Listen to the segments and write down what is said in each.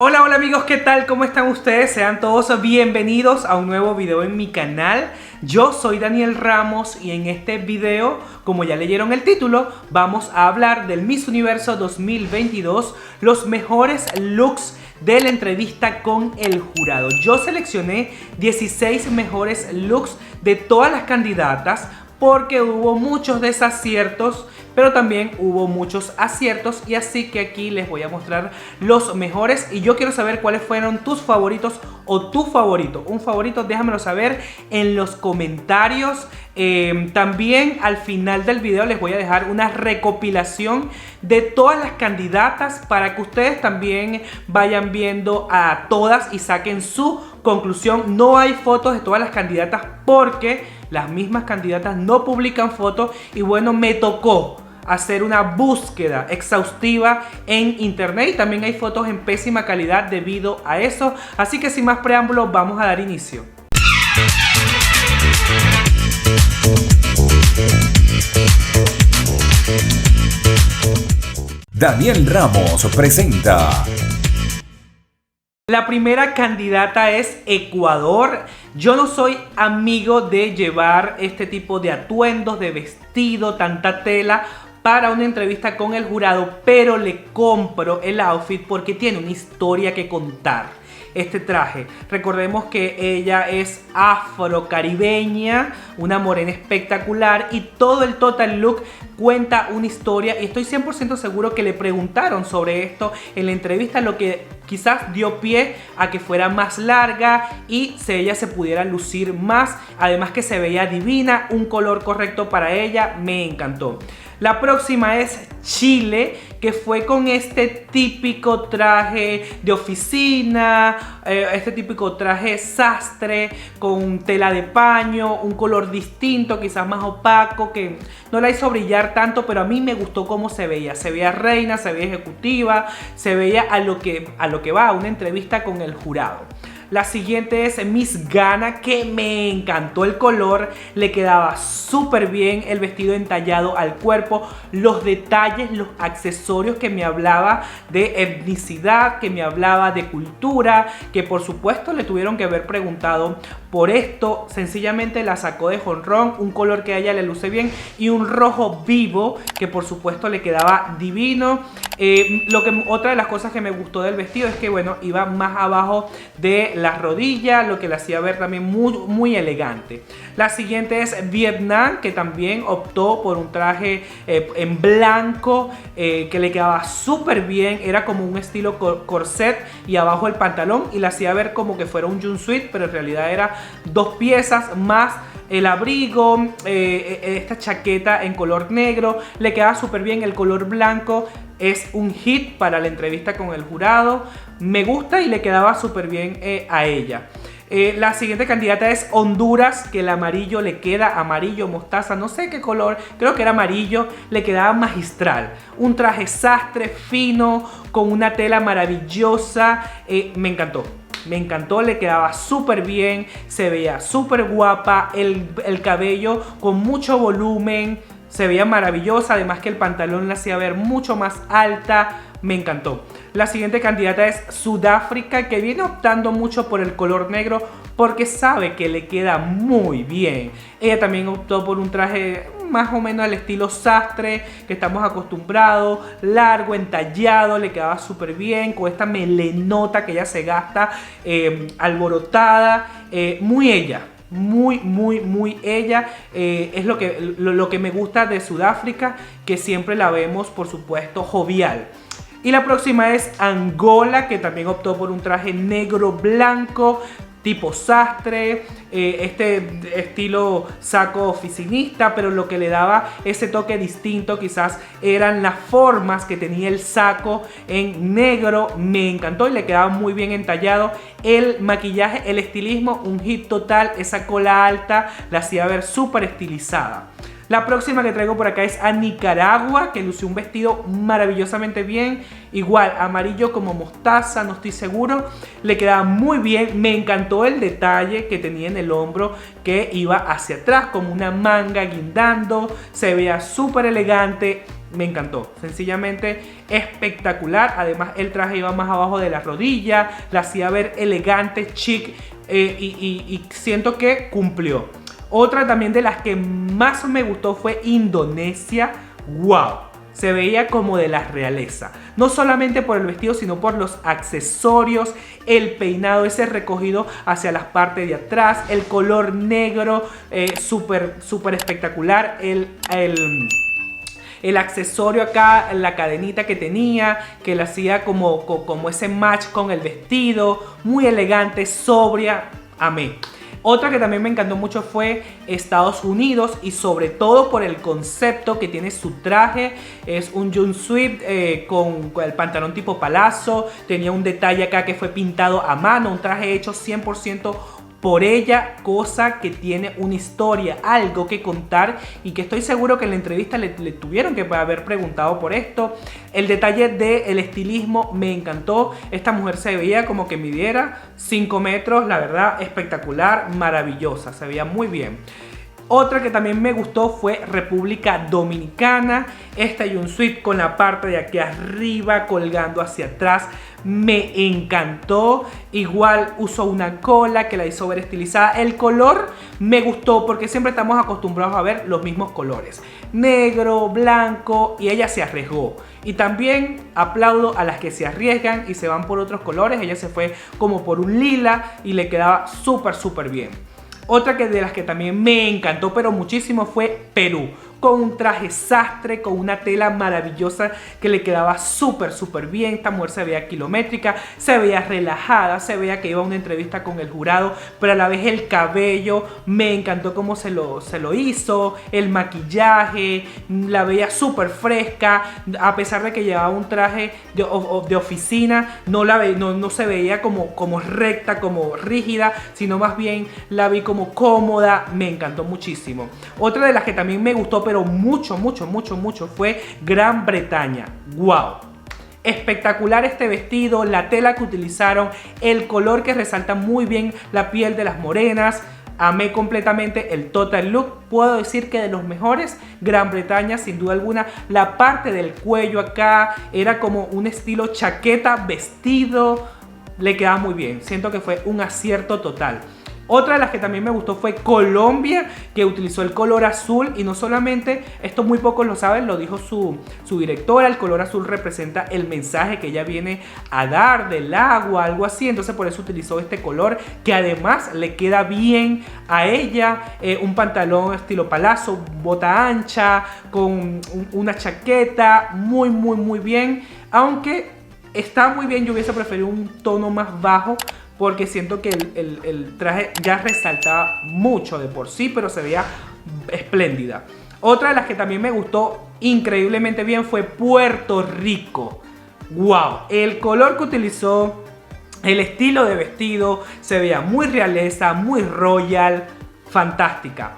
Hola, hola amigos, ¿qué tal? ¿Cómo están ustedes? Sean todos bienvenidos a un nuevo video en mi canal. Yo soy Daniel Ramos y en este video, como ya leyeron el título, vamos a hablar del Miss Universo 2022, los mejores looks de la entrevista con el jurado. Yo seleccioné 16 mejores looks de todas las candidatas porque hubo muchos desaciertos, pero también hubo muchos aciertos, y así que aquí les voy a mostrar los mejores y yo quiero saber cuáles fueron tus favoritos o tu favorito. Un favorito, déjamelo saber en los comentarios. También al final del video les voy a dejar una recopilación de todas las candidatas para que ustedes también vayan viendo a todas y saquen su conclusión. No hay fotos de todas las candidatas porque las mismas candidatas no publican fotos y bueno, me tocó hacer una búsqueda exhaustiva en internet y también hay fotos en pésima calidad debido a eso. Así que sin más preámbulos, vamos a dar inicio. Daniel Ramos presenta. La primera candidata es Ecuador. Yo no soy amigo de llevar este tipo de atuendos, de vestido, tanta tela para una entrevista con el jurado, pero le compro el outfit porque tiene una historia que contar. Este traje, recordemos que ella es afrocaribeña, una morena espectacular y todo el total look cuenta una historia, y estoy 100% seguro que le preguntaron sobre esto en la entrevista, lo que quizás dio pie a que fuera más larga y ella se pudiera lucir más. Además que se veía divina, un color correcto para ella, me encantó. La próxima es Chile, que fue con este típico traje de oficina, este típico traje sastre con tela de paño, un color distinto, quizás más opaco, que no la hizo brillar tanto, pero a mí me gustó cómo se veía. Se veía reina, se veía ejecutiva, se veía a lo que va, a una entrevista con el jurado. La siguiente es Miss Ghana, que me encantó el color, le quedaba súper bien el vestido entallado al cuerpo, los detalles, los accesorios, que me hablaba de etnicidad, que me hablaba de cultura, que por supuesto le tuvieron que haber preguntado por esto. Sencillamente la sacó de jonrón, un color que a ella le luce bien y un rojo vivo que por supuesto le quedaba divino. Otra de las cosas que me gustó del vestido es que bueno, iba más abajo de las rodillas, lo que le hacía ver también muy elegante. La siguiente es Vietnam, que también optó por un traje en blanco que le quedaba súper bien. Era como un estilo corset y abajo el pantalón, y le hacía ver como que fuera un jumpsuit, pero en realidad era dos piezas más el abrigo, esta chaqueta en color negro, le quedaba súper bien. El color blanco es un hit para la entrevista con el jurado, me gusta y le quedaba súper bien a ella. La siguiente candidata es Honduras, que el amarillo le queda, amarillo mostaza, no sé qué color, creo que era amarillo, le quedaba magistral. Un traje sastre fino con una tela maravillosa, me encantó. Me encantó, le quedaba súper bien, se veía súper guapa, el cabello con mucho volumen, se veía maravillosa, además que el pantalón la hacía ver mucho más alta, me encantó. La siguiente candidata es Sudáfrica, que viene optando mucho por el color negro porque sabe que le queda muy bien. Ella también optó por un traje más o menos al estilo sastre que estamos acostumbrados, largo, entallado, le quedaba súper bien, con esta melenota que ella se gasta, alborotada, muy ella. Muy ella. Es lo que me gusta de Sudáfrica, que siempre la vemos por supuesto jovial. Y la próxima es Angola, que también optó por un traje negro blanco tipo sastre, este estilo saco oficinista, pero lo que le daba ese toque distinto quizás eran las formas que tenía el saco en negro. Me encantó y le quedaba muy bien entallado. El maquillaje, el estilismo, un hit total. Esa cola alta la hacía ver súper estilizada. La próxima que traigo por acá es a Nicaragua, que lució un vestido maravillosamente bien. Igual, amarillo como mostaza, no estoy seguro. Le quedaba muy bien. Me encantó el detalle que tenía en el hombro, que iba hacia atrás como una manga guindando. Se veía súper elegante. me encantó, sencillamente espectacular. Además el traje iba más abajo de la rodilla, la hacía ver elegante, chic, y siento que cumplió. Otra también de las que más me gustó fue Indonesia. ¡Wow! Se veía como de la realeza, no solamente por el vestido, sino por los accesorios, el peinado ese recogido hacia las partes de atrás, el color negro, súper espectacular, el accesorio acá, la cadenita que tenía, que le hacía como ese match con el vestido, muy elegante, sobria, amé. Otra que también me encantó mucho fue Estados Unidos, y sobre todo por el concepto que tiene su traje. Es un jumpsuit con el pantalón tipo palazzo. Tenía un detalle acá que fue pintado a mano, un traje hecho 100% por ella, cosa que tiene una historia, algo que contar, y que estoy seguro que en la entrevista le tuvieron que haber preguntado por esto. El detalle del estilismo me encantó. Esta mujer se veía como que midiera 5 metros, la verdad espectacular, maravillosa, se veía muy bien. Otra que también me gustó fue República Dominicana. Esta jumpsuit con la parte de aquí arriba colgando hacia atrás me encantó. Igual usó una cola que la hizo ver estilizada. El color me gustó porque siempre estamos acostumbrados a ver los mismos colores, negro, blanco, y ella se arriesgó. Y también aplaudo a las que se arriesgan y se van por otros colores. Ella se fue como por un lila y le quedaba súper bien. Otra de las que también me encantó pero muchísimo fue Perú, con un traje sastre, con una tela maravillosa que le quedaba súper bien. Esta mujer se veía kilométrica, se veía relajada, se veía que iba a una entrevista con el jurado, pero a la vez el cabello, me encantó cómo se lo hizo, el maquillaje, la veía súper fresca, a pesar de que llevaba un traje de oficina, no se veía como recta, como rígida, sino más bien la vi como cómoda, me encantó muchísimo. Otra de las que también me gustó pero mucho fue Gran Bretaña. ¡Wow! Espectacular este vestido, la tela que utilizaron, el color que resalta muy bien la piel de las morenas. Amé completamente el total look. Puedo decir que de los mejores Gran Bretaña, sin duda alguna. La parte del cuello acá era como un estilo chaqueta, vestido, le quedaba muy bien. Siento que fue un acierto total. Otra de las que también me gustó fue Colombia, que utilizó el color azul, y no solamente, esto muy pocos lo saben, lo dijo su directora, el color azul representa el mensaje que ella viene a dar del agua, algo así. Entonces por eso utilizó este color, que además le queda bien a ella, un pantalón estilo palazzo, bota ancha, con una chaqueta, muy bien, aunque está muy bien. Yo hubiese preferido un tono más bajo, porque siento que el traje ya resaltaba mucho de por sí, pero se veía espléndida. Otra de las que también me gustó increíblemente bien fue Puerto Rico. ¡Wow! El color que utilizó, el estilo de vestido, se veía muy realeza, muy royal. Fantástica.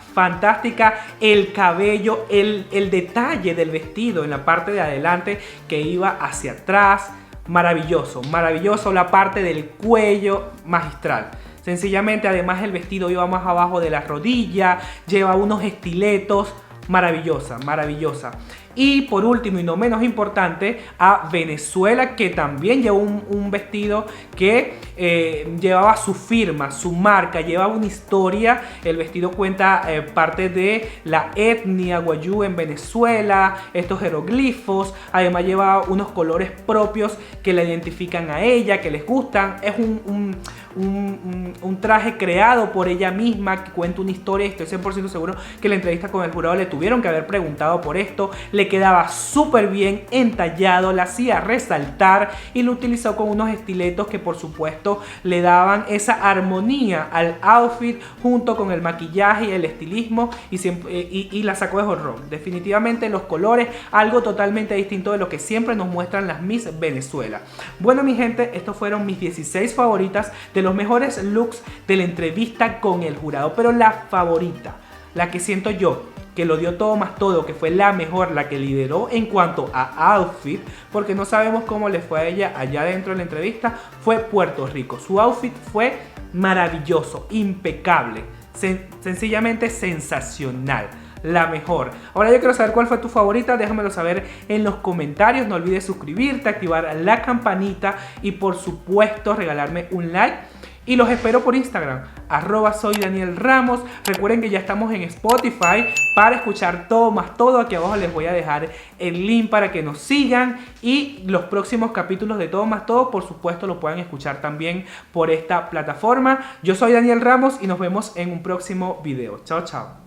El cabello, el detalle del vestido en la parte de adelante que iba hacia atrás. Maravilloso, la parte del cuello, magistral. Sencillamente, además el vestido iba más abajo de la rodilla, lleva unos estiletos, maravillosa. Y por último y no menos importante, a Venezuela, que también llevó un vestido que llevaba su firma, su marca, llevaba una historia. El vestido cuenta parte de la etnia guayú en Venezuela, estos jeroglifos. Además lleva unos colores propios que la identifican a ella, que les gustan. Es un traje creado por ella misma, que cuenta una historia. Estoy 100% seguro que en la entrevista con el jurado le tuvieron que haber preguntado por esto. Le quedaba súper bien entallado, la hacía resaltar, y lo utilizó con unos estiletos que por supuesto le daban esa armonía al outfit, junto con el maquillaje y el estilismo, y la sacó de jorrón. Definitivamente los colores, algo totalmente distinto de lo que siempre nos muestran las Miss Venezuela. Bueno, mi gente, estos fueron mis 16 favoritas de los mejores looks de la entrevista con el jurado, pero la favorita, la que siento yo que lo dio todo más todo, que fue la mejor, la que lideró en cuanto a outfit, porque no sabemos cómo le fue a ella allá dentro de la entrevista, fue Puerto Rico. Su outfit fue maravilloso, impecable, sencillamente sensacional. la mejor. Ahora yo quiero saber cuál fue tu favorita, déjamelo saber en los comentarios. No olvides suscribirte, activar la campanita y por supuesto regalarme un like. Y los espero por Instagram, @soy Daniel Ramos. Recuerden que ya estamos en Spotify para escuchar todo más todo. Aquí abajo les voy a dejar el link para que nos sigan. Y los próximos capítulos de Todo más Todo, por supuesto, lo puedan escuchar también por esta plataforma. Yo soy Daniel Ramos y nos vemos en un próximo video. Chao, chao.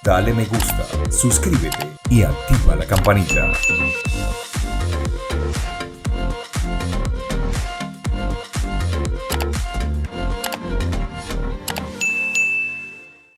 Dale me gusta, suscríbete y activa la campanita.